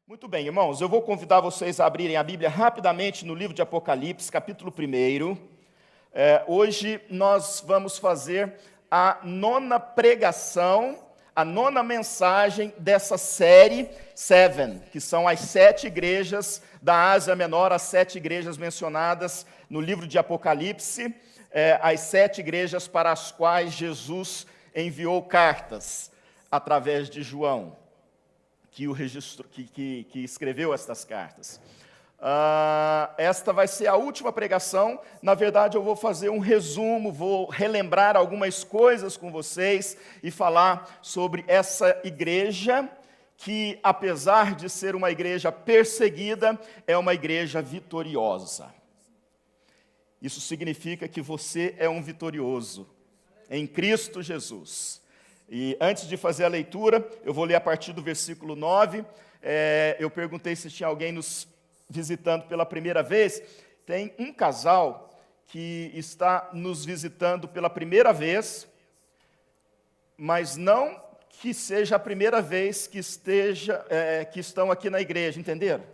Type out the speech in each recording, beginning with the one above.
Muito bem, irmãos, eu vou convidar vocês a abrirem a Bíblia rapidamente no livro de Apocalipse, capítulo 1. Hoje nós vamos fazer a nona pregação, a nona mensagem dessa série Seven, que são as 7 igrejas da Ásia Menor, as 7 igrejas mencionadas no livro de Apocalipse, as 7 igrejas para as quais Jesus enviou cartas através de João, que escreveu estas cartas. Esta vai ser a última pregação. Na verdade, eu vou fazer um resumo, vou relembrar algumas coisas com vocês e falar sobre essa igreja que, apesar de ser uma igreja perseguida, é uma igreja vitoriosa. Isso significa que você é um vitorioso em Cristo Jesus. E antes de fazer a leitura, eu vou ler a partir do versículo 9. Eu perguntei se tinha alguém nos visitando pela primeira vez. Tem um casal que está nos visitando pela primeira vez, mas não que seja a primeira vez que estão aqui na igreja, entenderam?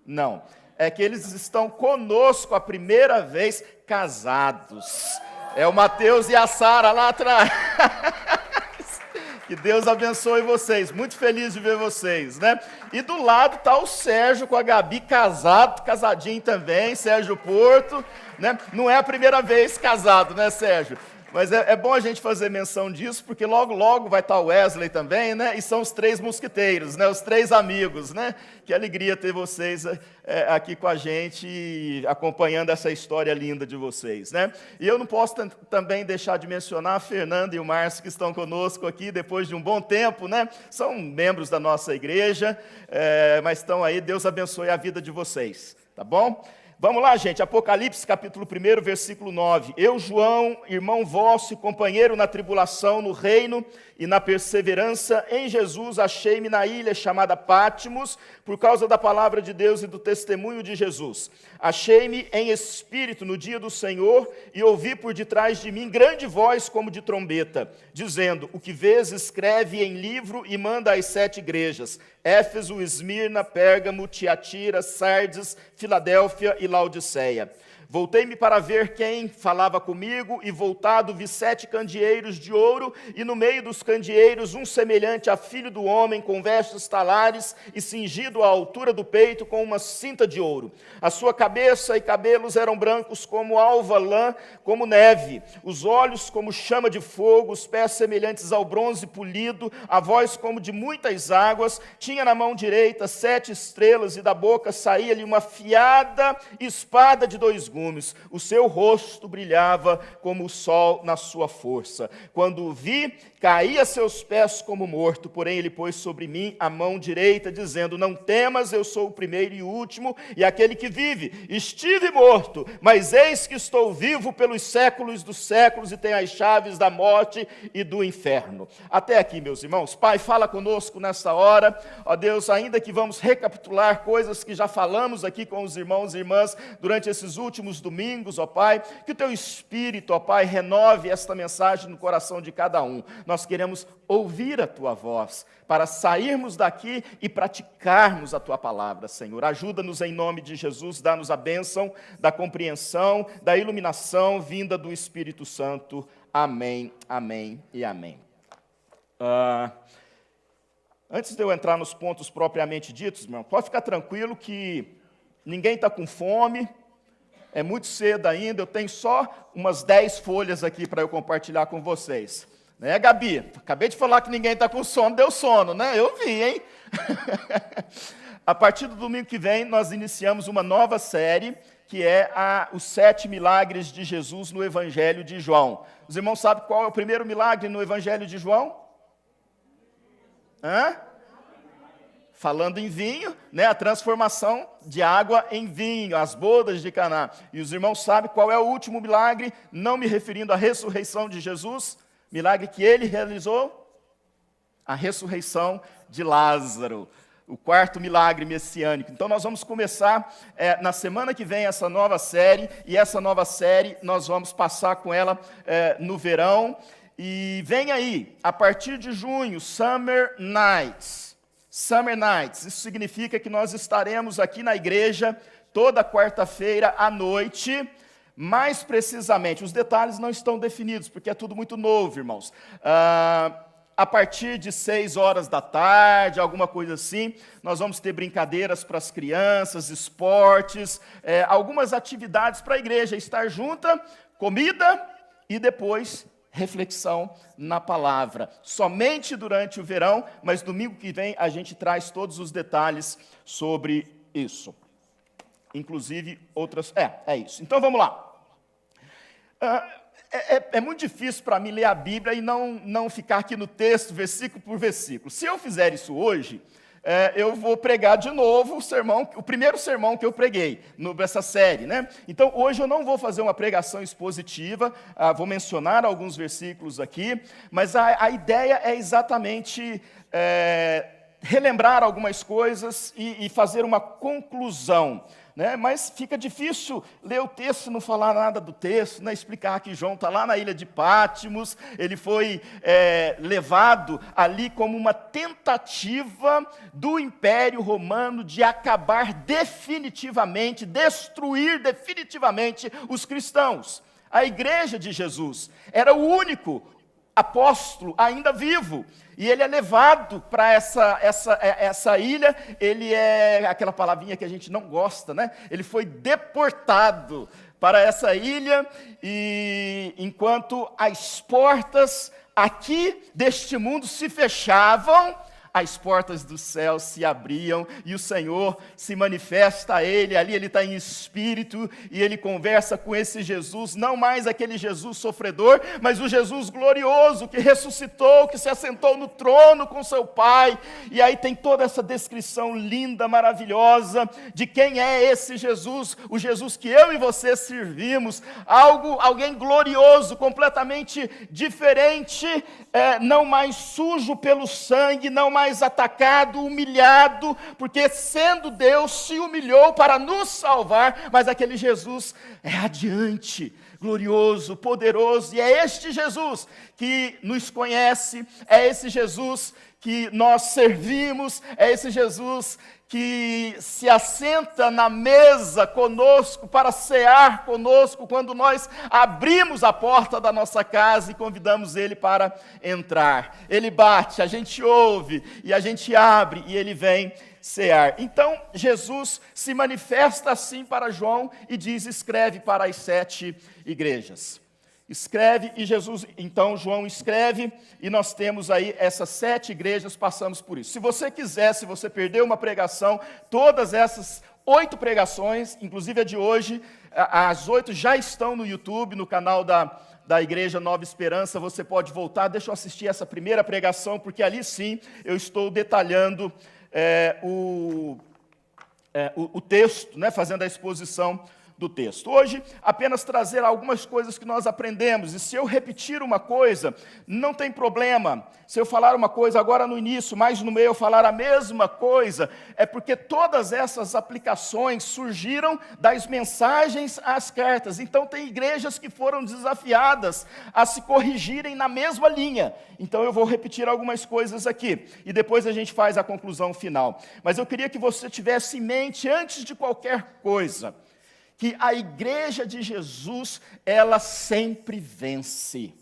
Não, é que eles estão conosco a primeira vez casados. É o Mateus e a Sara lá atrás. Que Deus abençoe vocês, muito feliz de ver vocês, né? E do lado está o Sérgio com a Gabi, casadinho também, Sérgio Porto, né? Não é a primeira vez casado, né, Sérgio? Mas é bom a gente fazer menção disso, porque logo, logo vai estar o Wesley também, né? E são os 3 mosquiteiros, né? Os 3 amigos, né? Que alegria ter vocês aqui com a gente, acompanhando essa história linda de vocês, né? E eu não posso também deixar de mencionar a Fernanda e o Márcio, que estão conosco aqui depois de um bom tempo, né? São membros da nossa igreja, mas estão aí. Deus abençoe a vida de vocês, tá bom? Vamos lá, gente, Apocalipse, capítulo 1, versículo 9. Eu, João, irmão vosso e companheiro na tribulação, no reino e na perseverança em Jesus, achei-me na ilha chamada Pátimos, por causa da palavra de Deus e do testemunho de Jesus. Achei-me em espírito no dia do Senhor e ouvi por detrás de mim grande voz como de trombeta, dizendo: o que vês, escreve em livro e manda às 7 igrejas: Éfeso, Esmirna, Pérgamo, Tiatira, Sardes, Filadélfia e Laodiceia. Voltei-me para ver quem falava comigo, e voltado vi 7 candeeiros de ouro, e no meio dos candeeiros um semelhante a filho do homem, com vestes talares, e cingido à altura do peito com uma cinta de ouro. A sua cabeça e cabelos eram brancos como alva lã, como neve, os olhos como chama de fogo, os pés semelhantes ao bronze polido, a voz como de muitas águas, tinha na mão direita 7 estrelas, e da boca saía-lhe uma afiada espada de 2 gumes. O seu rosto brilhava como o sol na sua força. Quando o vi, caí a seus pés como morto, porém ele pôs sobre mim a mão direita, dizendo: não temas, eu sou o primeiro e o último, e aquele que vive. Estive morto, mas eis que estou vivo pelos séculos dos séculos, e tenho as chaves da morte e do inferno. Até aqui, meus irmãos. Pai, fala conosco nesta hora. Ó Deus, ainda que vamos recapitular coisas que já falamos aqui com os irmãos e irmãs durante esses últimos domingos, ó Pai, que o Teu Espírito, ó Pai, renove esta mensagem no coração de cada um. Nós queremos ouvir a Tua voz, para sairmos daqui e praticarmos a Tua palavra, Senhor. Ajuda-nos em nome de Jesus, dá-nos a bênção da compreensão, da iluminação vinda do Espírito Santo. Amém, amém e amém. Antes de eu entrar nos pontos propriamente ditos, irmão, pode ficar tranquilo que ninguém está com fome. É muito cedo ainda, eu tenho só umas 10 folhas aqui para eu compartilhar com vocês. Né, Gabi? Acabei de falar que ninguém está com sono, deu sono, né? Eu vi, hein? A partir do domingo que vem, nós iniciamos uma nova série, que é os 7 milagres de Jesus no Evangelho de João. Os irmãos sabem qual é o primeiro milagre no Evangelho de João? Falando em vinho, né, a transformação de água em vinho, as bodas de Caná. E os irmãos sabem qual é o último milagre, não me referindo à ressurreição de Jesus, milagre que ele realizou? A ressurreição de Lázaro, o 4º milagre messiânico. Então nós vamos começar na semana que vem essa nova série, e essa nova série nós vamos passar com ela no verão. E vem aí, a partir de junho, Summer Nights. Summer Nights, isso significa que nós estaremos aqui na igreja toda quarta-feira à noite. Mais precisamente, os detalhes não estão definidos, porque é tudo muito novo, irmãos. A partir de 6 horas da tarde, alguma coisa assim, nós vamos ter brincadeiras para as crianças, esportes, algumas atividades para a igreja estar junta, comida e depois reflexão na palavra. Somente durante o verão, mas domingo que vem a gente traz todos os detalhes sobre isso. Inclusive outras... É isso. Então vamos lá. É muito difícil para mim ler a Bíblia e não ficar aqui no texto, versículo por versículo. Se eu fizer isso hoje, eu vou pregar de novo o primeiro sermão que eu preguei nessa série, né? Então, hoje eu não vou fazer uma pregação expositiva, vou mencionar alguns versículos aqui, mas a ideia é exatamente relembrar algumas coisas e fazer uma conclusão, né? Mas fica difícil ler o texto e não falar nada do texto, né? Explicar que João está lá na ilha de Pátimos, ele foi levado ali como uma tentativa do Império Romano de acabar definitivamente, destruir definitivamente os cristãos. A igreja de Jesus era o único apóstolo ainda vivo, e ele é levado para essa ilha. Ele é aquela palavrinha que a gente não gosta, né? Ele foi deportado para essa ilha, e enquanto as portas aqui deste mundo se fechavam, as portas do céu se abriam e o Senhor se manifesta a ele. Ali ele está em espírito e ele conversa com esse Jesus, não mais aquele Jesus sofredor, mas o Jesus glorioso que ressuscitou, que se assentou no trono com seu Pai. E aí tem toda essa descrição linda, maravilhosa de quem é esse Jesus, o Jesus que eu e você servimos, alguém glorioso, completamente diferente, não mais sujo pelo sangue, não mais atacado, humilhado, porque sendo Deus se humilhou para nos salvar. Mas aquele Jesus é radiante, glorioso, poderoso, e é este Jesus que nos conhece, é esse Jesus que nós servimos, é esse Jesus que se assenta na mesa conosco, para cear conosco, quando nós abrimos a porta da nossa casa e convidamos Ele para entrar. Ele bate, a gente ouve, e a gente abre, e Ele vem cear. Então, Jesus se manifesta assim para João e diz: escreve para as 7 igrejas. Escreve, e então João escreve, e nós temos aí essas 7 igrejas, passamos por isso. Se você quiser, se você perdeu uma pregação, todas essas 8 pregações, inclusive a de hoje, as 8 já estão no YouTube, no canal da Igreja Nova Esperança. Você pode voltar, deixa eu assistir essa primeira pregação, porque ali sim eu estou detalhando o texto, né, fazendo a exposição do texto. Hoje, apenas trazer algumas coisas que nós aprendemos, e se eu repetir uma coisa, não tem problema. Se eu falar uma coisa agora no início, mas no meio eu falar a mesma coisa, é porque todas essas aplicações surgiram das mensagens às cartas. Então tem igrejas que foram desafiadas a se corrigirem na mesma linha. Então eu vou repetir algumas coisas aqui, e depois a gente faz a conclusão final. Mas eu queria que você tivesse em mente, antes de qualquer coisa, que a igreja de Jesus, ela sempre vence.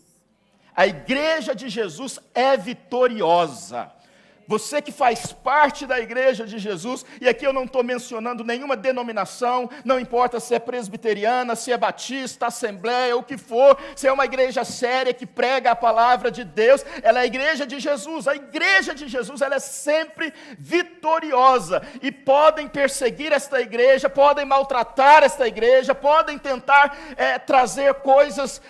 A igreja de Jesus é vitoriosa. Você que faz parte da igreja de Jesus, e aqui eu não estou mencionando nenhuma denominação, não importa se é presbiteriana, se é batista, assembleia, o que for, se é uma igreja séria que prega a palavra de Deus, ela é a igreja de Jesus. A igreja de Jesus, ela é sempre vitoriosa, e podem perseguir esta igreja, podem maltratar esta igreja, podem tentar trazer coisas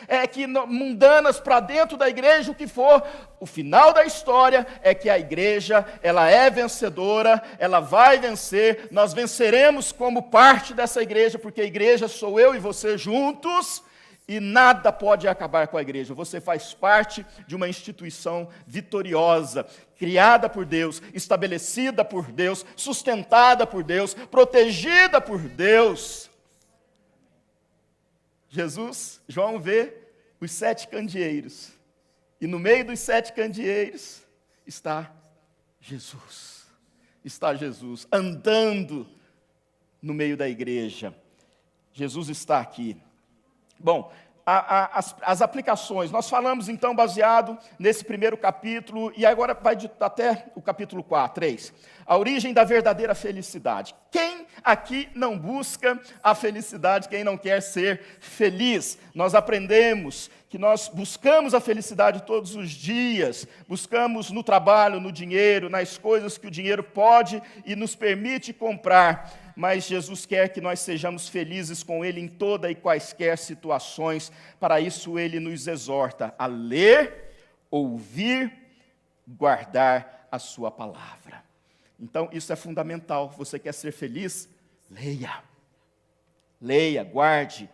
mundanas para dentro da igreja, o que for. O final da história é que a igreja, ela é vencedora, ela vai vencer, nós venceremos como parte dessa igreja, porque a igreja sou eu e você juntos, e nada pode acabar com a igreja. Você faz parte de uma instituição vitoriosa, criada por Deus, estabelecida por Deus, sustentada por Deus, protegida por Deus. João vê os 7 candeeiros, e no meio dos 7 candeeiros está Jesus. está Jesus, andando no meio da igreja. Jesus está aqui. Bom, as aplicações, nós falamos então baseado nesse primeiro capítulo, e agora vai até o capítulo 4, 3. A origem da verdadeira felicidade. Quem aqui não busca a felicidade, quem não quer ser feliz? Nós aprendemos que nós buscamos a felicidade todos os dias, buscamos no trabalho, no dinheiro, nas coisas que o dinheiro pode e nos permite comprar, mas Jesus quer que nós sejamos felizes com Ele em toda e quaisquer situações. Para isso Ele nos exorta a ler, ouvir, guardar a sua palavra. Então isso é fundamental. Você quer ser feliz? Leia. Leia, guarde.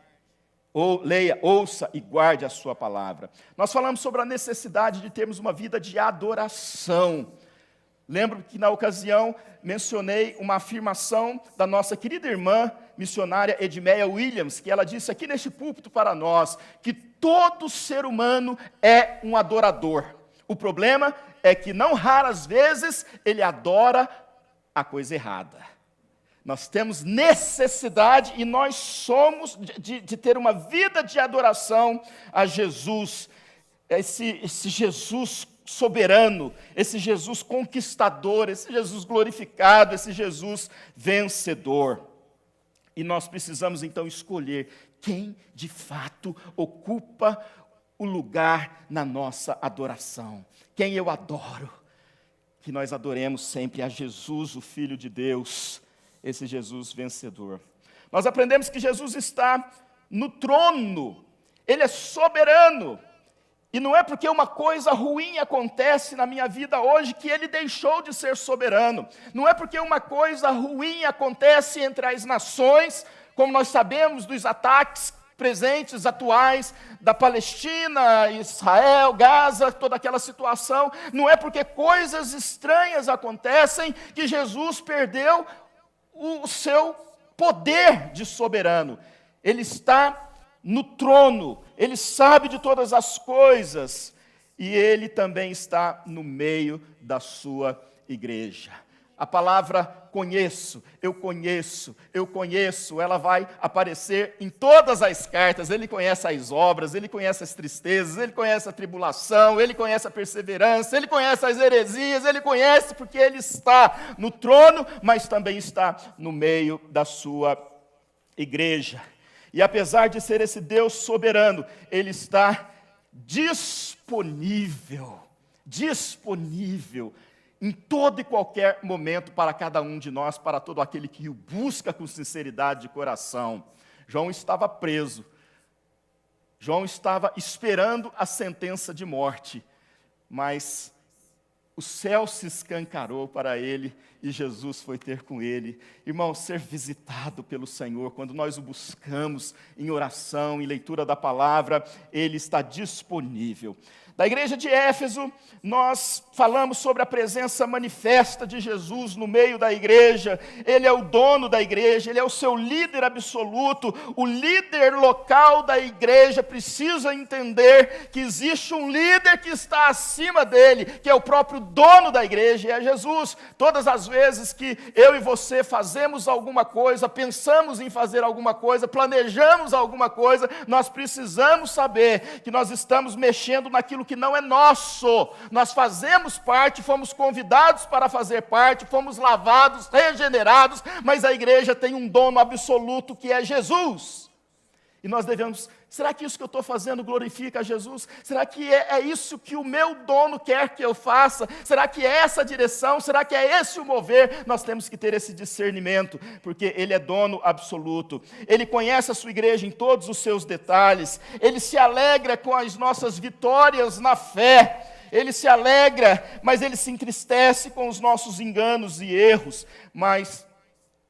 Leia, ouça e guarde a sua palavra. Nós falamos sobre a necessidade de termos uma vida de adoração. Lembro que na ocasião mencionei uma afirmação da nossa querida irmã missionária Edmeia Williams, que ela disse aqui neste púlpito para nós, que todo ser humano é um adorador. O problema é que não raras vezes ele adora a coisa errada. Nós temos necessidade e nós somos de ter uma vida de adoração a Jesus, esse Jesus soberano, esse Jesus conquistador, esse Jesus glorificado, esse Jesus vencedor. E nós precisamos então escolher quem de fato ocupa o lugar na nossa adoração. Quem eu adoro? Que nós adoremos sempre a Jesus, o Filho de Deus, esse Jesus vencedor. Nós aprendemos que Jesus está no trono, Ele é soberano. E não é porque uma coisa ruim acontece na minha vida hoje que Ele deixou de ser soberano. Não é porque uma coisa ruim acontece entre as nações, como nós sabemos dos ataques presentes, atuais, da Palestina, Israel, Gaza, toda aquela situação. Não é porque coisas estranhas acontecem que Jesus perdeu o seu poder de soberano. Ele está no trono, Ele sabe de todas as coisas, e Ele também está no meio da sua igreja. A palavra conheço, ela vai aparecer em todas as cartas. Ele conhece as obras, Ele conhece as tristezas, Ele conhece a tribulação, Ele conhece a perseverança, Ele conhece as heresias, Ele conhece porque Ele está no trono, mas também está no meio da sua igreja. E apesar de ser esse Deus soberano, Ele está disponível em todo e qualquer momento para cada um de nós, para todo aquele que o busca com sinceridade de coração. João estava preso. João estava esperando a sentença de morte, mas o céu se escancarou para ele e Jesus foi ter com ele. Irmão, ser visitado pelo Senhor, quando nós o buscamos em oração, em leitura da palavra, Ele está disponível. Da igreja de Éfeso, nós falamos sobre a presença manifesta de Jesus no meio da igreja. Ele é o dono da igreja, Ele é o seu líder absoluto. O líder local da igreja precisa entender que existe um líder que está acima dele, que é o próprio dono da igreja, e é Jesus. Todas as vezes que eu e você fazemos alguma coisa, pensamos em fazer alguma coisa, planejamos alguma coisa, nós precisamos saber que nós estamos mexendo naquilo que não é nosso. Nós fazemos parte, fomos convidados para fazer parte, fomos lavados, regenerados, mas a igreja tem um dono absoluto que é Jesus. E nós devemos, será que isso que eu estou fazendo glorifica a Jesus? Será que é isso que o meu dono quer que eu faça? Será que é essa a direção? Será que é esse o mover? Nós temos que ter esse discernimento, porque Ele é dono absoluto. Ele conhece a sua igreja em todos os seus detalhes. Ele se alegra com as nossas vitórias na fé. Ele se alegra, mas Ele se entristece com os nossos enganos e erros. Mas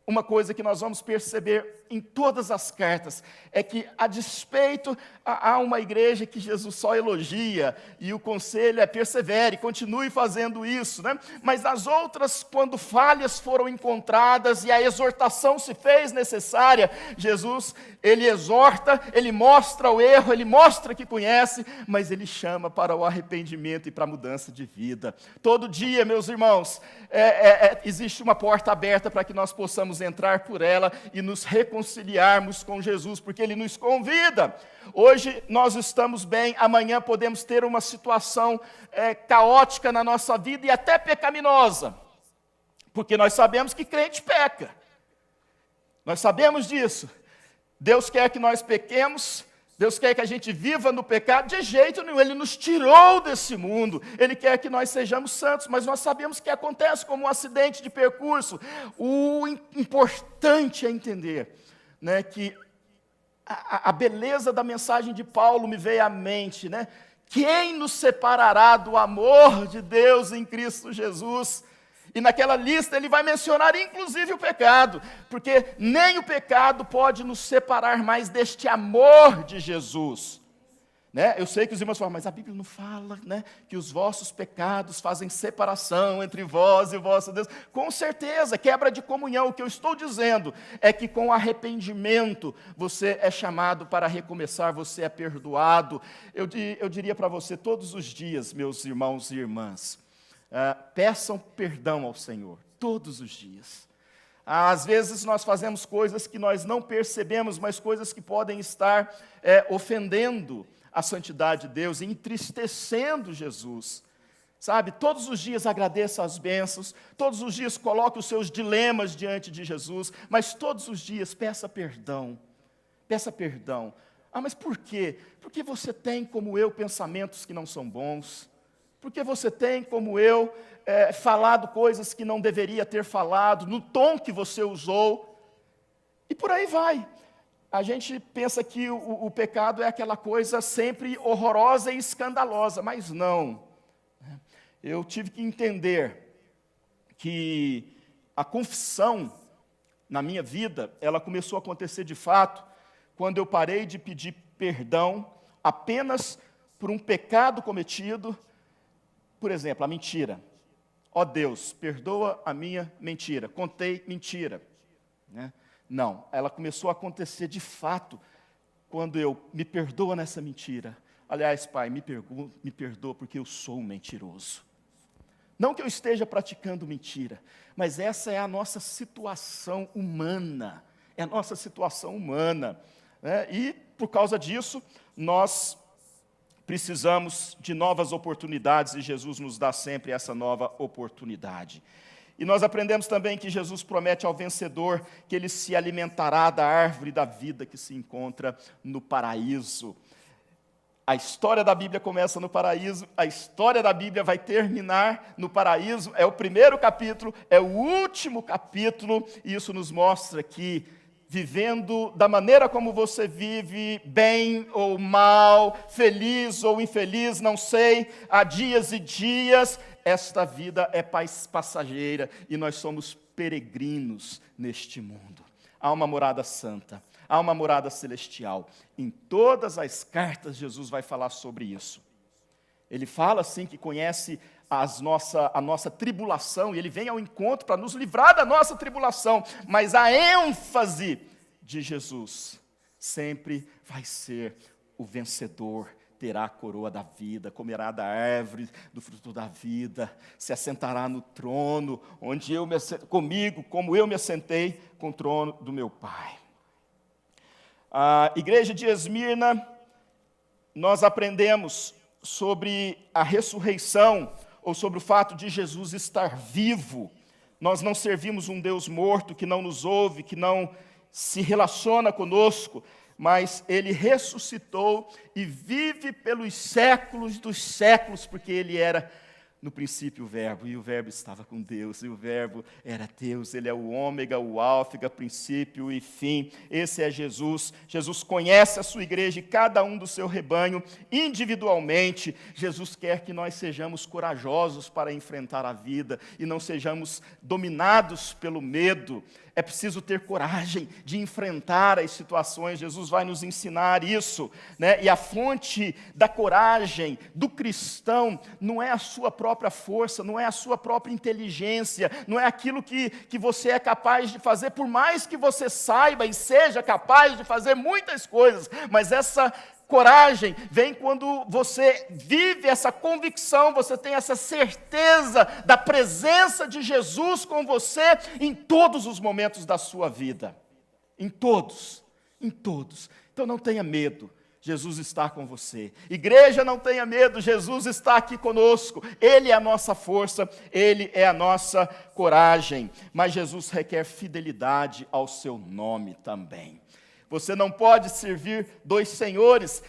uma coisa que nós vamos perceber em todas as cartas é que, a despeito, há uma igreja que Jesus só elogia, e o conselho é persevere, continue fazendo isso, né? Mas as outras, quando falhas foram encontradas e a exortação se fez necessária, Jesus, ele exorta, ele mostra o erro, ele mostra que conhece, mas ele chama para o arrependimento e para a mudança de vida. Todo dia, meus irmãos, existe uma porta aberta para que nós possamos entrar por ela e nos reconciliarmos com Jesus, porque Ele nos convida. Hoje nós estamos bem, amanhã podemos ter uma situação caótica na nossa vida e até pecaminosa, porque nós sabemos que crente peca. Nós sabemos disso. Deus quer que nós pequemos, Deus quer que a gente viva no pecado, de jeito nenhum. Ele nos tirou desse mundo, Ele quer que nós sejamos santos, mas nós sabemos que acontece como um acidente de percurso. O importante é entender, né, que a beleza da mensagem de Paulo me veio à mente, né? Quem nos separará do amor de Deus em Cristo Jesus? E naquela lista ele vai mencionar inclusive o pecado, porque nem o pecado pode nos separar mais deste amor de Jesus. Né? Eu sei que os irmãos falam, mas a Bíblia não fala, né, que os vossos pecados fazem separação entre vós e o vosso Deus. Com certeza, quebra de comunhão. O que eu estou dizendo é que com arrependimento você é chamado para recomeçar, você é perdoado. Eu diria para você todos os dias, meus irmãos e irmãs, peçam perdão ao Senhor, todos os dias. Às vezes nós fazemos coisas que nós não percebemos, mas coisas que podem estar ofendendo a santidade de Deus, entristecendo Jesus. Sabe, todos os dias agradeça as bênçãos, todos os dias coloque os seus dilemas diante de Jesus, mas todos os dias peça perdão. Peça perdão. Mas por quê? Porque você tem, como eu, pensamentos que não são bons. Porque você tem, como eu, falado coisas que não deveria ter falado, no tom que você usou, e por aí vai. A gente pensa que o pecado é aquela coisa sempre horrorosa e escandalosa, mas não. Eu tive que entender que a confissão na minha vida, ela começou a acontecer de fato, quando eu parei de pedir perdão apenas por um pecado cometido. Por exemplo, a mentira. Ó Deus, perdoa a minha mentira. Contei mentira. Né? Não, ela começou a acontecer de fato quando eu me perdoa nessa mentira. Aliás, Pai, me perdoa porque eu sou um mentiroso. Não que eu esteja praticando mentira, mas essa é a nossa situação humana. É a nossa situação humana. Né? E, por causa disso, nós precisamos de novas oportunidades e Jesus nos dá sempre essa nova oportunidade. E nós aprendemos também que Jesus promete ao vencedor que ele se alimentará da árvore da vida que se encontra no paraíso. A história da Bíblia começa no paraíso, a história da Bíblia vai terminar no paraíso. É o primeiro capítulo, é o último capítulo, e isso nos mostra que, vivendo da maneira como você vive, bem ou mal, feliz ou infeliz, não sei, há dias e dias, esta vida é passageira e nós somos peregrinos neste mundo. Há uma morada santa, há uma morada celestial. Em todas as cartas, Jesus vai falar sobre isso. Ele fala, sim, que conhece a nossa tribulação, e Ele vem ao encontro para nos livrar da nossa tribulação, mas a ênfase de Jesus sempre vai ser o vencedor, terá a coroa da vida, comerá da árvore do fruto da vida, se assentará no trono, onde como eu me assentei com o trono do meu Pai. A igreja de Esmirna, nós aprendemos sobre a ressurreição, ou sobre o fato de Jesus estar vivo. Nós não servimos um Deus morto que não nos ouve, que não se relaciona conosco, mas Ele ressuscitou e vive pelos séculos dos séculos, porque Ele era No princípio o verbo, e o verbo estava com Deus, e o verbo era Deus, ele é o ômega, o alfa, princípio e fim. Esse é Jesus. Jesus conhece a sua igreja e cada um do seu rebanho individualmente. Jesus quer que nós sejamos corajosos para enfrentar a vida e não sejamos dominados pelo medo. É preciso ter coragem de enfrentar as situações. Jesus vai nos ensinar isso, né? E a fonte da coragem do cristão não é a sua própria força, não é a sua própria inteligência, não é aquilo que você é capaz de fazer, por mais que você saiba e seja capaz de fazer muitas coisas, mas essa coragem vem quando você vive essa convicção, você tem essa certeza da presença de Jesus com você em todos os momentos da sua vida. Em todos, em todos. Então não tenha medo, Jesus está com você. Igreja, não tenha medo, Jesus está aqui conosco. Ele é a nossa força, Ele é a nossa coragem. Mas Jesus requer fidelidade ao seu nome também. Você não pode servir dois senhores,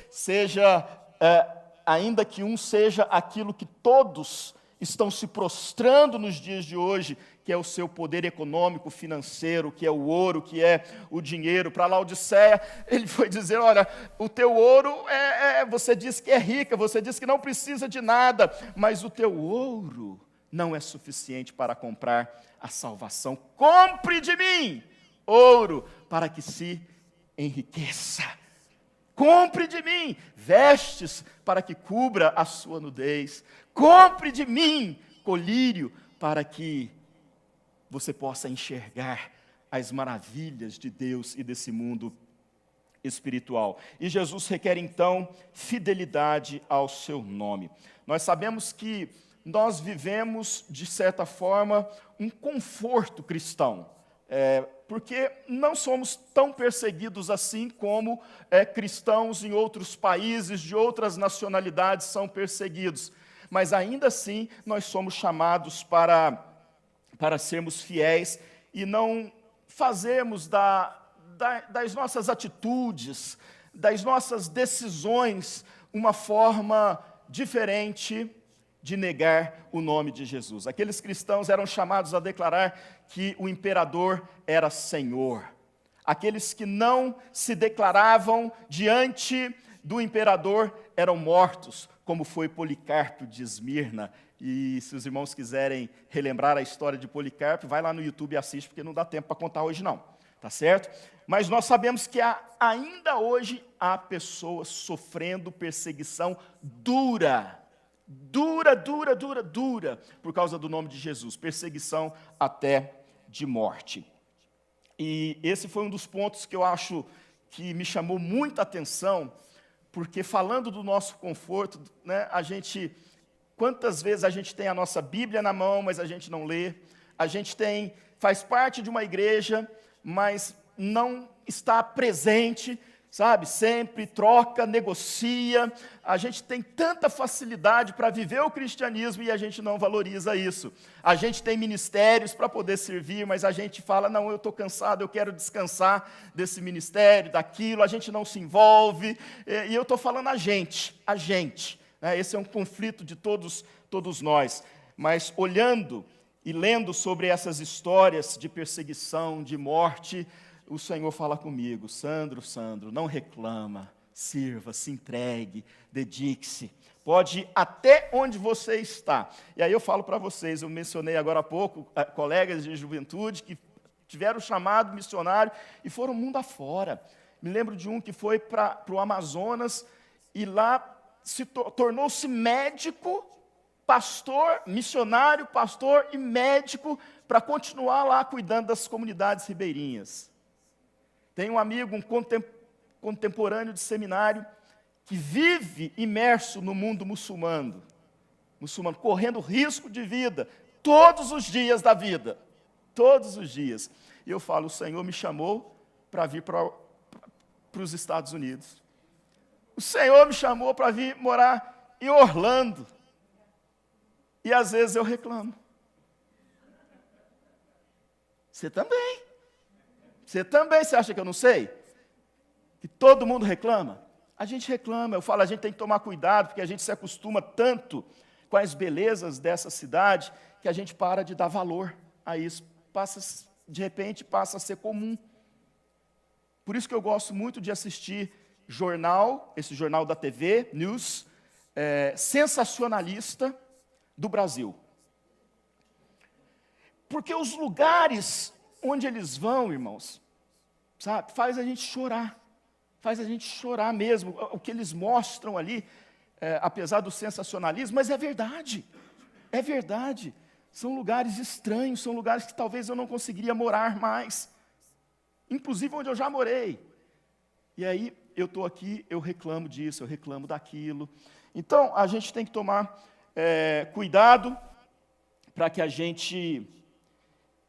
ainda que um seja aquilo que todos estão se prostrando nos dias de hoje, que é o seu poder econômico, financeiro, que é o ouro, que é o dinheiro. Para Laodiceia, ele foi dizer, olha, o teu ouro, você diz que é rica, você diz que não precisa de nada, mas o teu ouro não é suficiente para comprar a salvação. Compre de mim ouro, para que se enriqueça. Compre de mim vestes para que cubra a sua nudez. Compre de mim colírio para que você possa enxergar as maravilhas de Deus e desse mundo espiritual. E Jesus requer então fidelidade ao seu nome. Nós sabemos que nós vivemos, de certa forma, um conforto cristão. Porque não somos tão perseguidos assim como cristãos em outros países, de outras nacionalidades são perseguidos. Mas ainda assim, nós somos chamados para sermos fiéis e não fazermos das nossas atitudes, das nossas decisões, uma forma diferente de negar o nome de Jesus. Aqueles cristãos eram chamados a declarar que o imperador era Senhor. Aqueles que não se declaravam diante do imperador eram mortos, como foi Policarpo de Esmirna. E se os irmãos quiserem relembrar a história de Policarpo, vai lá no YouTube e assiste, porque não dá tempo para contar hoje não, tá certo? Mas nós sabemos que ainda hoje há pessoas sofrendo perseguição dura, por causa do nome de Jesus, perseguição até de morte. E esse foi um dos pontos que eu acho que me chamou muita atenção, porque falando do nosso conforto, né, quantas vezes a gente tem a nossa Bíblia na mão, mas a gente não lê, a gente faz parte de uma igreja, mas não está presente, sabe, sempre troca, negocia, a gente tem tanta facilidade para viver o cristianismo e a gente não valoriza isso. A gente tem ministérios para poder servir, mas a gente fala, não, eu estou cansado, eu quero descansar desse ministério, daquilo, a gente não se envolve, e eu estou falando a gente, né? Esse é um conflito de todos nós, mas olhando e lendo sobre essas histórias de perseguição, de morte, o Senhor fala comigo, Sandro, não reclama, sirva, se entregue, dedique-se, pode ir até onde você está. E aí eu falo para vocês, eu mencionei agora há pouco, colegas de juventude que tiveram chamado missionário e foram mundo afora. Me lembro de um que foi para o Amazonas e lá tornou-se médico, pastor, missionário, pastor e médico para continuar lá cuidando das comunidades ribeirinhas. Tem um amigo, um contemporâneo de seminário, que vive imerso no mundo muçulmano, correndo risco de vida, todos os dias da vida, todos os dias. E eu falo, o Senhor me chamou para vir para os Estados Unidos. O Senhor me chamou para vir morar em Orlando. E às vezes eu reclamo. Você também. Você acha que eu não sei? Que todo mundo reclama? A gente reclama, eu falo, a gente tem que tomar cuidado, porque a gente se acostuma tanto com as belezas dessa cidade, que a gente para de dar valor a isso. De repente passa a ser comum. Por isso que eu gosto muito de assistir esse jornal da TV, News, sensacionalista do Brasil. Porque os lugares onde eles vão, irmãos, sabe, faz a gente chorar mesmo. O que eles mostram ali, apesar do sensacionalismo, mas é verdade. São lugares estranhos, são lugares que talvez eu não conseguiria morar mais. Inclusive onde eu já morei. E aí, eu estou aqui, eu reclamo disso, eu reclamo daquilo. Então, a gente tem que tomar cuidado para que a gente,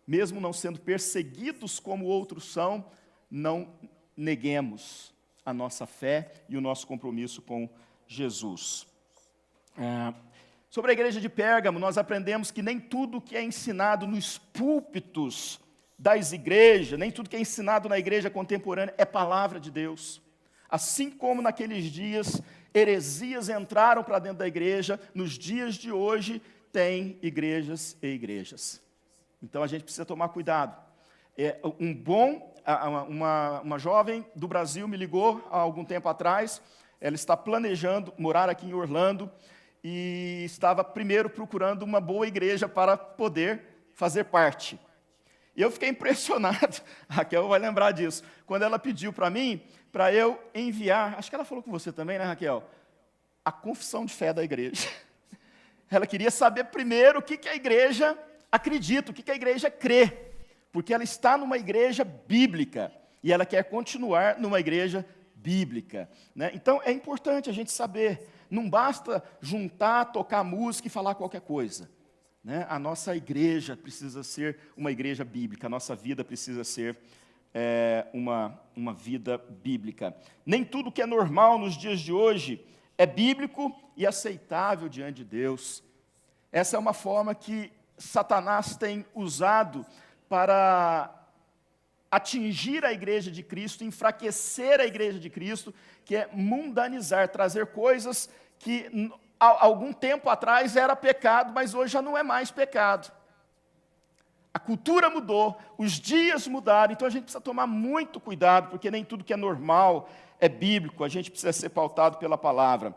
mesmo não sendo perseguidos como outros são, não neguemos a nossa fé e o nosso compromisso com Jesus. Sobre a igreja de Pérgamo, nós aprendemos que nem tudo que é ensinado nos púlpitos das igrejas, nem tudo que é ensinado na igreja contemporânea é palavra de Deus. Assim como naqueles dias, heresias entraram para dentro da igreja, nos dias de hoje tem igrejas e igrejas. Então a gente precisa tomar cuidado. Uma jovem do Brasil me ligou há algum tempo atrás, ela está planejando morar aqui em Orlando, e estava primeiro procurando uma boa igreja para poder fazer parte. E eu fiquei impressionado, a Raquel vai lembrar disso, quando ela pediu para mim, para eu enviar, acho que ela falou com você também, né, Raquel? A confissão de fé da igreja. Ela queria saber primeiro o que a igreja acredita, o que a igreja crê, porque ela está numa igreja bíblica, e ela quer continuar numa igreja bíblica, né? Então é importante a gente saber, não basta juntar, tocar música e falar qualquer coisa, né? A nossa igreja precisa ser uma igreja bíblica, a nossa vida precisa ser uma vida bíblica. Nem tudo que é normal nos dias de hoje é bíblico e aceitável diante de Deus. Essa é uma forma que Satanás tem usado para atingir a igreja de Cristo, enfraquecer a igreja de Cristo, que é mundanizar, trazer coisas que há algum tempo atrás era pecado, mas hoje já não é mais pecado. A cultura mudou, os dias mudaram, então a gente precisa tomar muito cuidado, porque nem tudo que é normal é bíblico, a gente precisa ser pautado pela palavra.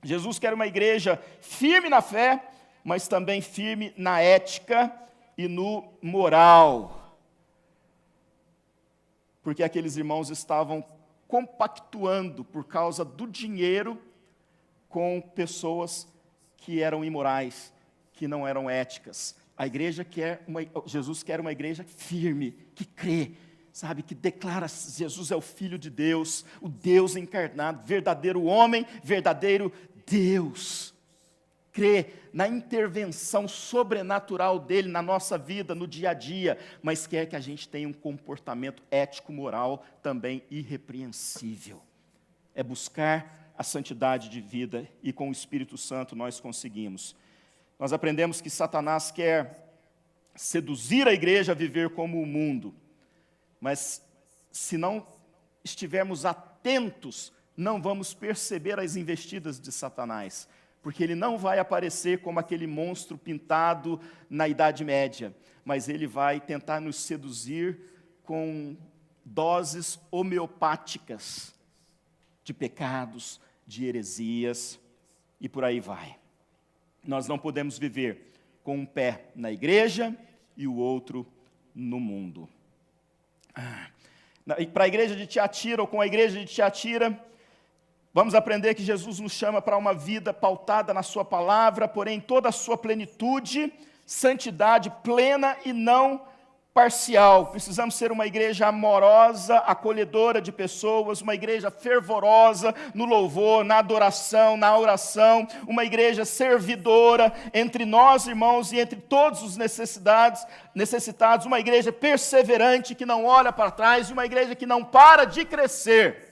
Jesus quer uma igreja firme na fé, mas também firme na ética e no moral. Porque aqueles irmãos estavam compactuando por causa do dinheiro com pessoas que eram imorais, que não eram éticas. Jesus quer uma igreja firme, que crê, sabe, que declara Jesus é o Filho de Deus, o Deus encarnado, verdadeiro homem, verdadeiro Deus. Crê na intervenção sobrenatural dele na nossa vida, no dia a dia, mas quer que a gente tenha um comportamento ético, moral, também irrepreensível. É buscar a santidade de vida, e com o Espírito Santo nós conseguimos. Nós aprendemos que Satanás quer seduzir a igreja a viver como o mundo, mas se não estivermos atentos, não vamos perceber as investidas de Satanás, porque ele não vai aparecer como aquele monstro pintado na Idade Média, mas ele vai tentar nos seduzir com doses homeopáticas de pecados, de heresias, e por aí vai. Nós não podemos viver com um pé na igreja e o outro no mundo. Para a igreja de Tiatira, ou com a igreja de Tiatira, vamos aprender que Jesus nos chama para uma vida pautada na sua palavra, porém toda a sua plenitude, santidade plena e não parcial. Precisamos ser uma igreja amorosa, acolhedora de pessoas, uma igreja fervorosa no louvor, na adoração, na oração, uma igreja servidora entre nós, irmãos, e entre todos os necessitados, uma igreja perseverante que não olha para trás, uma igreja que não para de crescer.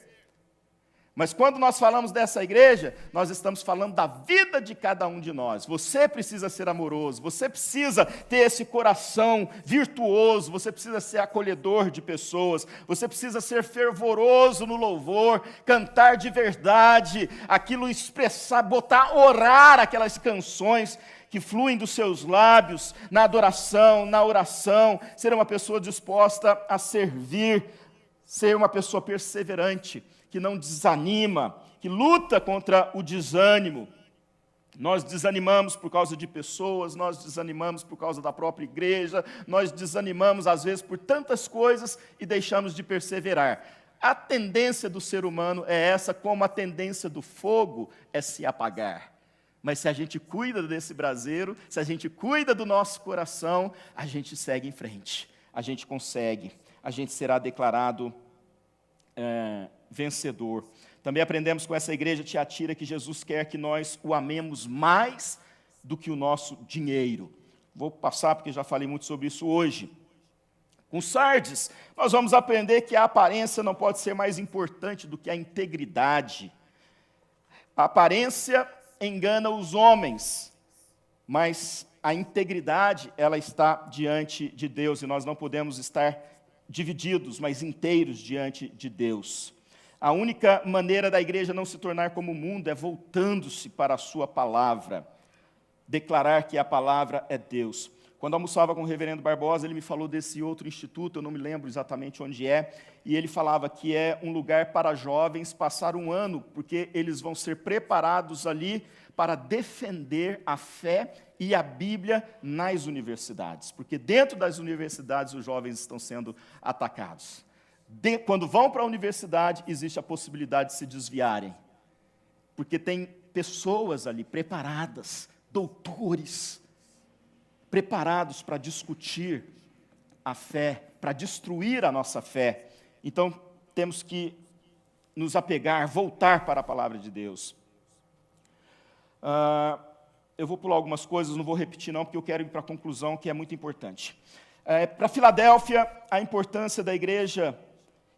Mas quando nós falamos dessa igreja, nós estamos falando da vida de cada um de nós. Você precisa ser amoroso, você precisa ter esse coração virtuoso, você precisa ser acolhedor de pessoas, você precisa ser fervoroso no louvor, cantar de verdade, aquilo expressar, orar aquelas canções que fluem dos seus lábios, na adoração, na oração, ser uma pessoa disposta a servir, ser uma pessoa perseverante, que não desanima, que luta contra o desânimo. Nós desanimamos por causa de pessoas, nós desanimamos por causa da própria igreja, nós desanimamos às vezes por tantas coisas e deixamos de perseverar. A tendência do ser humano é essa, como a tendência do fogo é se apagar. Mas se a gente cuida desse braseiro, se a gente cuida do nosso coração, a gente segue em frente, a gente consegue, a gente será declarado vencedor. Também aprendemos com essa igreja de Tiatira que Jesus quer que nós o amemos mais do que o nosso dinheiro. Vou passar porque já falei muito sobre isso hoje. Com Sardes, nós vamos aprender que a aparência não pode ser mais importante do que a integridade. A aparência engana os homens, mas a integridade, ela está diante de Deus, e nós não podemos estar divididos, mas inteiros diante de Deus. A única maneira da igreja não se tornar como o mundo é voltando-se para a sua palavra, declarar que a palavra é Deus. Quando almoçava com o reverendo Barbosa, ele me falou desse outro instituto, eu não me lembro exatamente onde é, e ele falava que é um lugar para jovens passar um ano, porque eles vão ser preparados ali para defender a fé e a Bíblia nas universidades, porque dentro das universidades os jovens estão sendo atacados. Quando vão para a universidade, existe a possibilidade de se desviarem, porque tem pessoas ali preparadas, doutores, preparados para discutir a fé, para destruir a nossa fé. Então, temos que nos apegar, voltar para a palavra de Deus. Eu vou pular algumas coisas, não vou repetir não, porque eu quero ir para a conclusão, que é muito importante. Para Filadélfia, a importância da igreja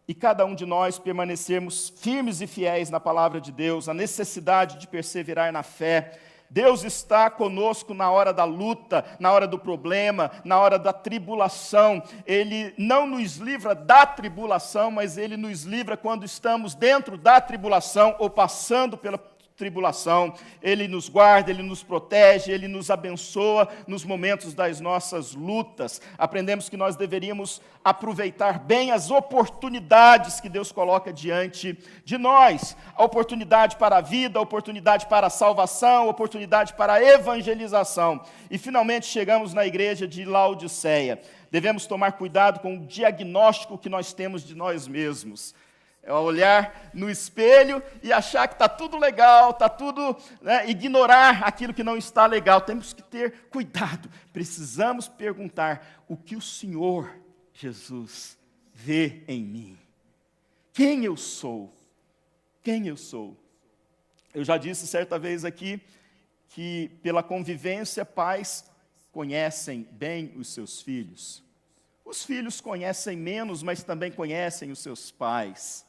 e cada um de nós permanecermos firmes e fiéis na palavra de Deus, a necessidade de perseverar na fé. Deus está conosco na hora da luta, na hora do problema, na hora da tribulação. Ele não nos livra da tribulação, mas Ele nos livra quando estamos dentro da tribulação ou passando pela tribulação. Ele nos guarda, Ele nos protege, Ele nos abençoa nos momentos das nossas lutas. Aprendemos que nós deveríamos aproveitar bem as oportunidades que Deus coloca diante de nós. A oportunidade para a vida, a oportunidade para a salvação, a oportunidade para a evangelização. E finalmente chegamos na igreja de Laodiceia. Devemos tomar cuidado com o diagnóstico que nós temos de nós mesmos. É olhar no espelho e achar que está tudo legal, está tudo, ignorar aquilo que não está legal. Temos que ter cuidado. Precisamos perguntar o que o Senhor Jesus vê em mim. Quem eu sou? Quem eu sou? Eu já disse certa vez aqui que pela convivência pais conhecem bem os seus filhos. Os filhos conhecem menos, mas também conhecem os seus pais.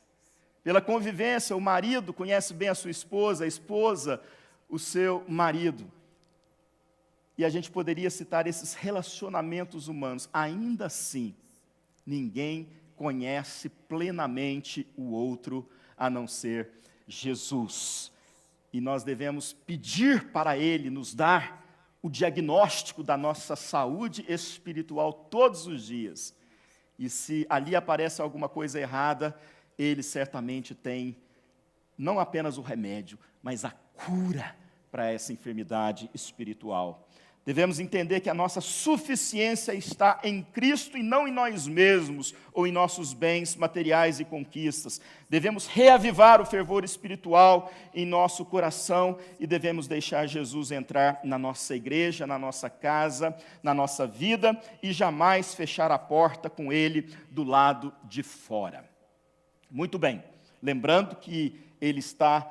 Pela convivência, o marido conhece bem a esposa, o seu marido. E a gente poderia citar esses relacionamentos humanos. Ainda assim, ninguém conhece plenamente o outro, a não ser Jesus. E nós devemos pedir para Ele nos dar o diagnóstico da nossa saúde espiritual todos os dias. E se ali aparece alguma coisa errada, Ele certamente tem não apenas o remédio, mas a cura para essa enfermidade espiritual. Devemos entender que a nossa suficiência está em Cristo e não em nós mesmos ou em nossos bens materiais e conquistas. Devemos reavivar o fervor espiritual em nosso coração e devemos deixar Jesus entrar na nossa igreja, na nossa casa, na nossa vida e jamais fechar a porta com Ele do lado de fora. Muito bem, lembrando que Ele está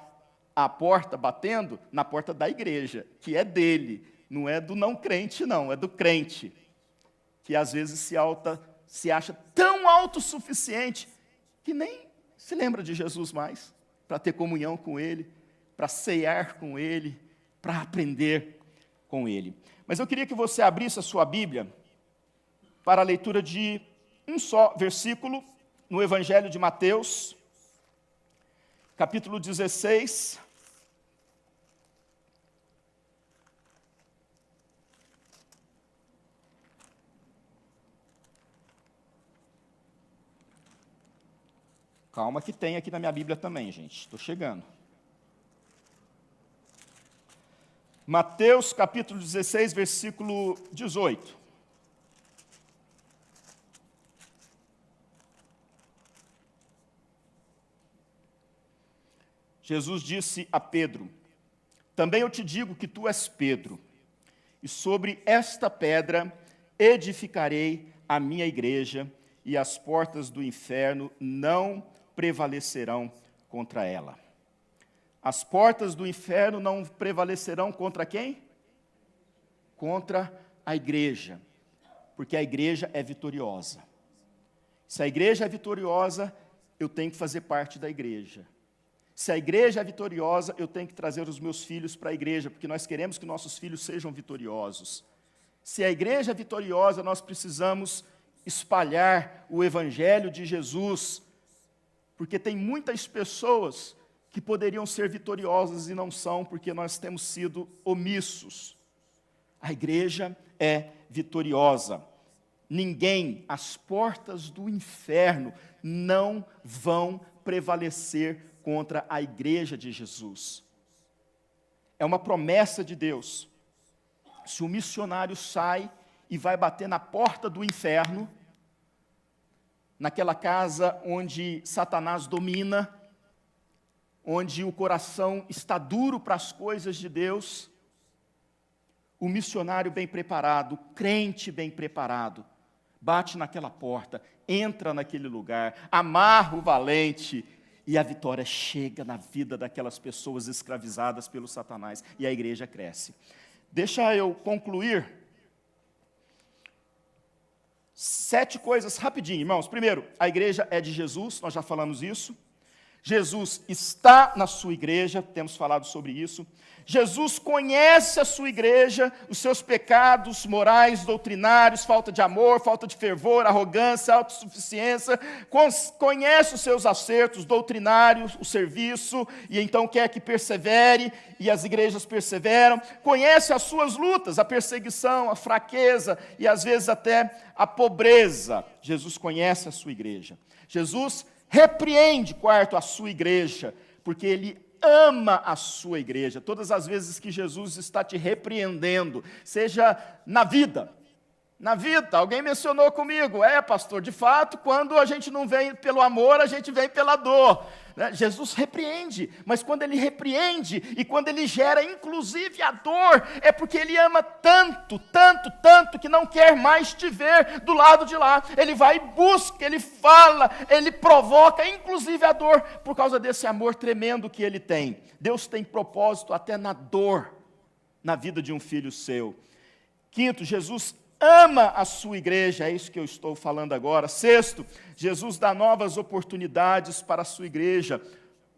à porta, batendo na porta da igreja, que é dele. Não é do não crente, não, é do crente, que às vezes se acha tão autossuficiente que nem se lembra de Jesus mais. para ter comunhão com Ele, para ceiar com Ele, para aprender com Ele. Mas eu queria que você abrisse a sua Bíblia para a leitura de um só versículo no Evangelho de Mateus, capítulo 16. Calma que tem aqui na minha Bíblia também, gente. Estou chegando. Mateus, capítulo 16, versículo 18. Jesus disse a Pedro: também eu te digo que tu és Pedro, e sobre esta pedra edificarei a minha igreja, e as portas do inferno não prevalecerão contra ela. As portas do inferno não prevalecerão contra quem? Contra a igreja, porque a igreja é vitoriosa. Se a igreja é vitoriosa, eu tenho que fazer parte da igreja. Se a igreja é vitoriosa, eu tenho que trazer os meus filhos para a igreja, porque nós queremos que nossos filhos sejam vitoriosos. Se a igreja é vitoriosa, nós precisamos espalhar o evangelho de Jesus, porque tem muitas pessoas que poderiam ser vitoriosas e não são, porque nós temos sido omissos. A igreja é vitoriosa. Ninguém, as portas do inferno não vão prevalecer contra a igreja de Jesus. É uma promessa de Deus. Se o missionário sai e vai bater na porta do inferno, naquela casa onde Satanás domina, onde o coração está duro para as coisas de Deus, o missionário bem preparado, o crente bem preparado, bate naquela porta, entra naquele lugar, amarra o valente, e a vitória chega na vida daquelas pessoas escravizadas pelo Satanás, e a igreja cresce. Deixa eu concluir 7 coisas rapidinho, irmãos. Primeiro, a igreja é de Jesus, nós já falamos isso. Jesus está na sua igreja, temos falado sobre isso. Jesus conhece a sua igreja, os seus pecados morais, doutrinários, falta de amor, falta de fervor, arrogância, autossuficiência, conhece os seus acertos doutrinários, o serviço, e então quer que persevere, e as igrejas perseveram. Conhece as suas lutas, a perseguição, a fraqueza, e às vezes até a pobreza. Jesus conhece a sua igreja. Jesus repreende, quarto, a sua igreja, porque Ele ama a sua igreja. Todas as vezes que Jesus está te repreendendo, seja na vida, alguém mencionou comigo, pastor, de fato, quando a gente não vem pelo amor, a gente vem pela dor. Jesus repreende, mas quando Ele repreende, e quando Ele gera inclusive a dor, é porque Ele ama tanto, tanto, tanto, que não quer mais te ver do lado de lá. Ele vai e busca, Ele fala, Ele provoca, inclusive a dor, por causa desse amor tremendo que Ele tem. Deus tem propósito até na dor, na vida de um filho seu. Quinto, Jesus ama a sua igreja, é isso que eu estou falando agora. Sexto, Jesus dá novas oportunidades para a sua igreja.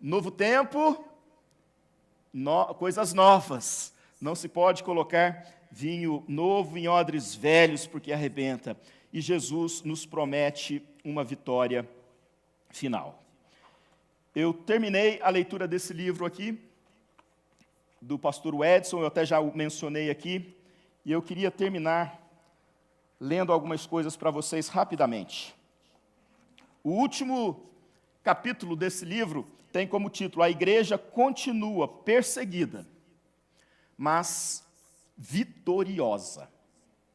Novo tempo, coisas novas. Não se pode colocar vinho novo em odres velhos, porque arrebenta. E Jesus nos promete uma vitória final. Eu terminei a leitura desse livro aqui, do pastor Edson, eu até já o mencionei aqui, e eu queria terminar lendo algumas coisas para vocês rapidamente. O último capítulo desse livro tem como título: A igreja continua perseguida, mas vitoriosa.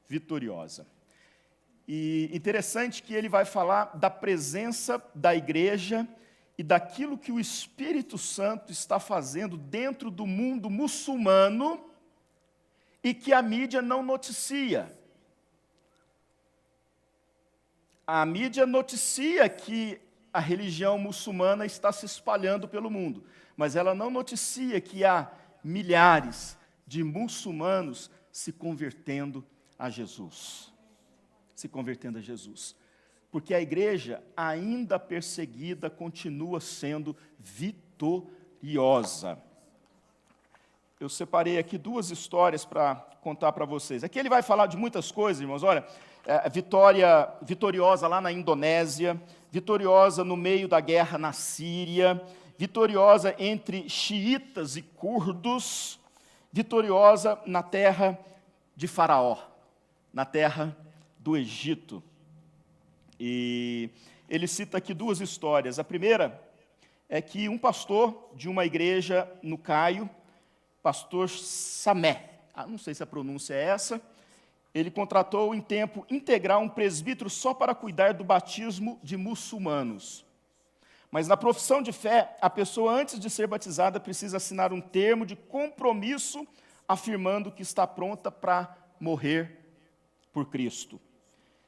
Vitoriosa. E interessante que ele vai falar da presença da igreja e daquilo que o Espírito Santo está fazendo dentro do mundo muçulmano e que a mídia não noticia. A mídia noticia que a religião muçulmana está se espalhando pelo mundo, mas ela não noticia que há milhares de muçulmanos se convertendo a Jesus. Se convertendo a Jesus. Porque a igreja, ainda perseguida, continua sendo vitoriosa. vitoriosa. Eu separei aqui 2 histórias para contar para vocês. Aqui ele vai falar de muitas coisas, irmãos. Olha, vitoriosa lá na Indonésia, vitoriosa no meio da guerra na Síria, vitoriosa entre xiitas e curdos, vitoriosa na terra de Faraó, na terra do Egito. E ele cita aqui 2 histórias. A primeira é que um pastor de uma igreja no Caio, pastor Samé, não sei se a pronúncia é essa, ele contratou em tempo integral um presbítero só para cuidar do batismo de muçulmanos. Mas na profissão de fé, a pessoa antes de ser batizada precisa assinar um termo de compromisso afirmando que está pronta para morrer por Cristo.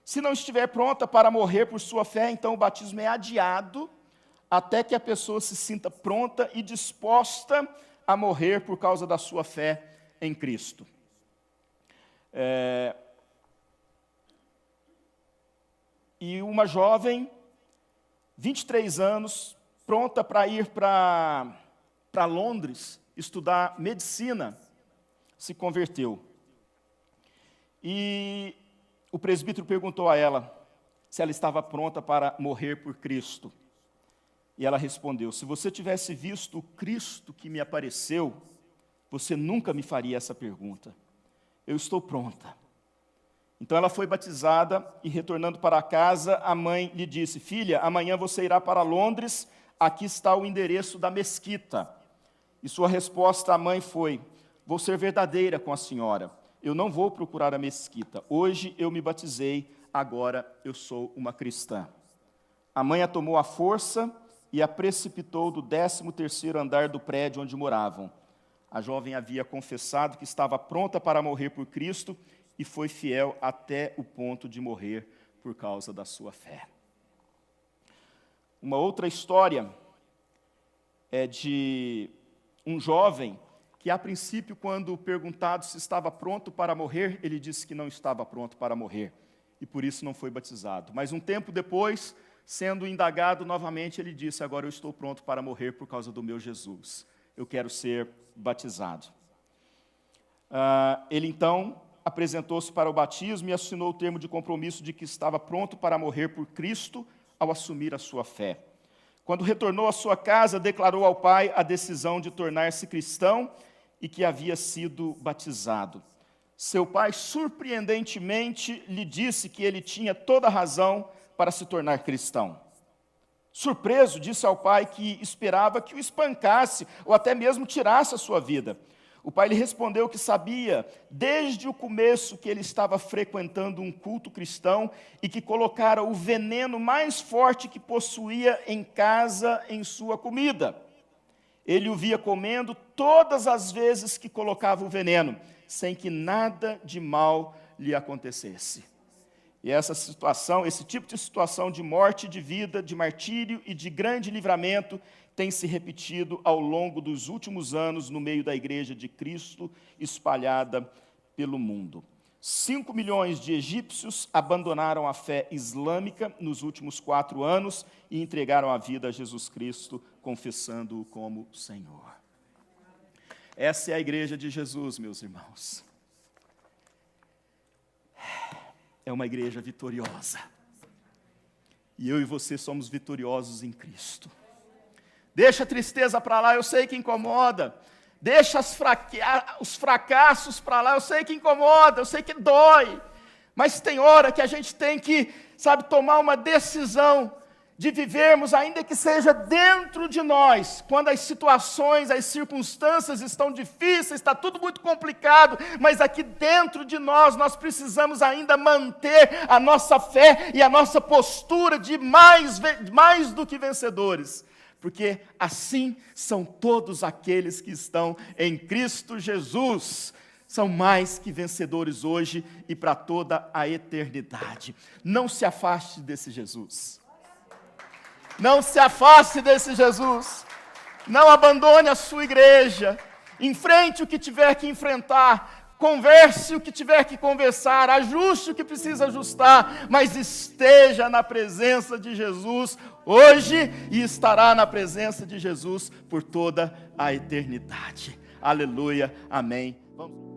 Se não estiver pronta para morrer por sua fé, então o batismo é adiado até que a pessoa se sinta pronta e disposta a morrer por causa da sua fé em Cristo. E uma jovem, 23 anos, pronta para ir para Londres estudar medicina, se converteu. E o presbítero perguntou a ela se ela estava pronta para morrer por Cristo. E ela respondeu: se você tivesse visto o Cristo que me apareceu, você nunca me faria essa pergunta. Eu estou pronta. Então ela foi batizada e, retornando para casa, a mãe lhe disse: filha, amanhã você irá para Londres, aqui está o endereço da mesquita. E sua resposta à mãe foi: vou ser verdadeira com a senhora, eu não vou procurar a mesquita. Hoje eu me batizei, agora eu sou uma cristã. A mãe a tomou à força e a precipitou do 13º andar do prédio onde moravam. A jovem havia confessado que estava pronta para morrer por Cristo e foi fiel até o ponto de morrer por causa da sua fé. Uma outra história é de um jovem que, a princípio, quando perguntado se estava pronto para morrer, ele disse que não estava pronto para morrer, e por isso não foi batizado. Mas um tempo depois, sendo indagado novamente, ele disse: agora eu estou pronto para morrer por causa do meu Jesus. Eu quero ser batizado. Ele então apresentou-se para o batismo e assinou o termo de compromisso de que estava pronto para morrer por Cristo ao assumir a sua fé. Quando retornou à sua casa, declarou ao pai a decisão de tornar-se cristão e que havia sido batizado. Seu pai, surpreendentemente, lhe disse que ele tinha toda a razão para se tornar cristão. Surpreso, disse ao pai que esperava que o espancasse ou até mesmo tirasse a sua vida. O pai lhe respondeu que sabia, desde o começo, que ele estava frequentando um culto cristão e que colocara o veneno mais forte que possuía em casa em sua comida. Ele o via comendo todas as vezes que colocava o veneno, sem que nada de mal lhe acontecesse. E essa situação, esse tipo de situação de morte, de vida, de martírio e de grande livramento tem se repetido ao longo dos últimos anos no meio da Igreja de Cristo espalhada pelo mundo. 5 milhões de egípcios abandonaram a fé islâmica nos últimos 4 anos e entregaram a vida a Jesus Cristo, confessando-o como Senhor. Essa é a Igreja de Jesus, meus irmãos. É uma igreja vitoriosa. E eu e você somos vitoriosos em Cristo. Deixa a tristeza para lá, eu sei que incomoda. Deixa os fracassos para lá, eu sei que incomoda, eu sei que dói. Mas tem hora que a gente tem que, tomar uma decisão de vivermos, ainda que seja dentro de nós, quando as situações, as circunstâncias estão difíceis, está tudo muito complicado, mas aqui dentro de nós precisamos ainda manter a nossa fé e a nossa postura de mais do que vencedores. Porque assim são todos aqueles que estão em Cristo Jesus. São mais que vencedores hoje e para toda a eternidade. Não se afaste desse Jesus. Não se afaste desse Jesus. Não abandone a sua igreja. Enfrente o que tiver que enfrentar. converse o que tiver que conversar, ajuste o que precisa ajustar, mas esteja na presença de Jesus hoje e estará na presença de Jesus por toda a eternidade. Aleluia, amém. Vamos.